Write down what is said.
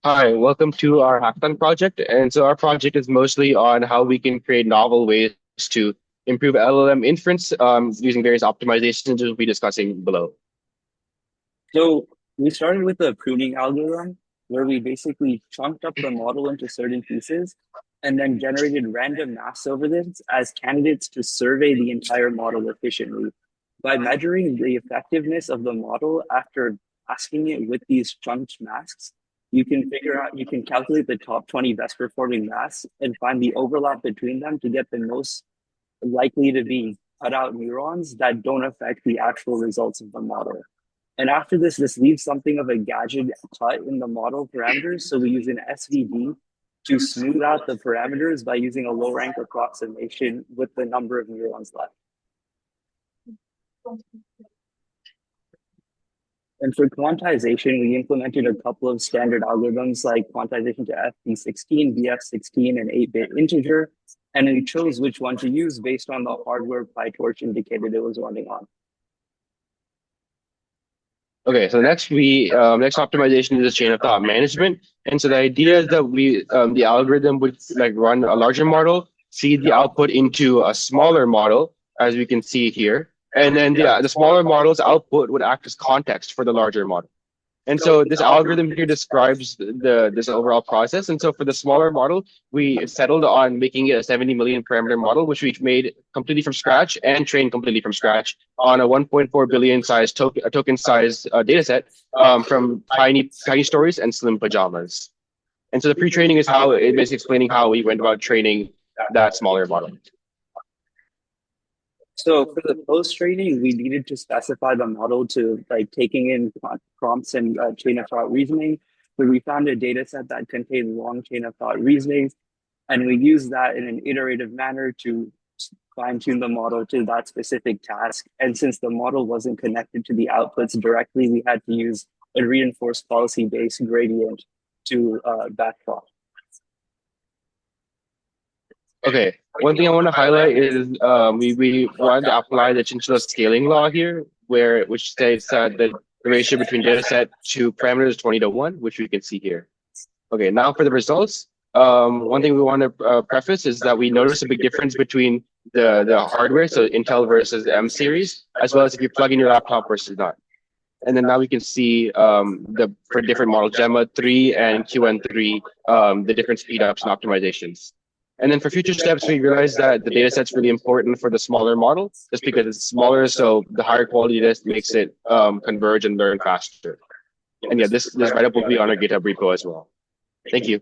Hi, welcome to our hackathon project. And so our project is mostly on how we can create novel ways to improve LLM inference using various optimizations we'll be discussing below. So we started with a pruning algorithm where we basically chunked up the model into certain pieces and then generated random mass overlays as candidates to survey the entire model efficiently. By measuring the effectiveness of the model after asking it with these chunked masks, you can calculate the top 20 best performing masks and find the overlap between them to get the most likely to be cut out neurons that don't affect the actual results of the model. And after this leaves something of a gadget cut in the model parameters. So we use an SVD to smooth out the parameters by using a low rank approximation with the number of neurons left. And for quantization, we implemented a couple of standard algorithms like quantization to FP16, BF16, and 8-bit integer. And we chose which one to use based on the hardware PyTorch indicated it was running on. Okay, so next optimization is chain of thought management. And so the idea is that the algorithm would like run a larger model, feed the output into a smaller model, as we can see here. And then the smaller model's output would act as context for the larger model. And so this algorithm here describes this overall process. And so for the smaller model, we settled on making it a 70 million parameter model, which we made completely from scratch and trained completely from scratch on a 1.4 billion size token size data set from tiny stories and slim pajamas. And so the pre-training is how it basically explaining how we went about training that smaller model. So for the post training, we needed to specify the model to like taking in prompts and chain of thought reasoning. But we found a data set that contained long chain of thought reasoning, and we used that in an iterative manner to fine tune the model to that specific task. And since the model wasn't connected to the outputs directly, we had to use a reinforced policy based gradient to backprop. Okay, one thing I want to highlight is we wanted to apply the chinchilla scaling law here, which states that the ratio between data set to parameters is 20 to 1, which we can see here. Okay, now for the results, one thing we want to preface is that we notice a big difference between the hardware, so Intel versus the M series, as well as if you plug in your laptop versus not. And then now we can see for different models, Gemma 3 and QN3, the different speed ups and optimizations. And then for future steps, we realized that the data set's really important for the smaller model, just because it's smaller, so the higher quality data makes it converge and learn faster. And yeah, this write-up will be on our GitHub repo as well. Thank you.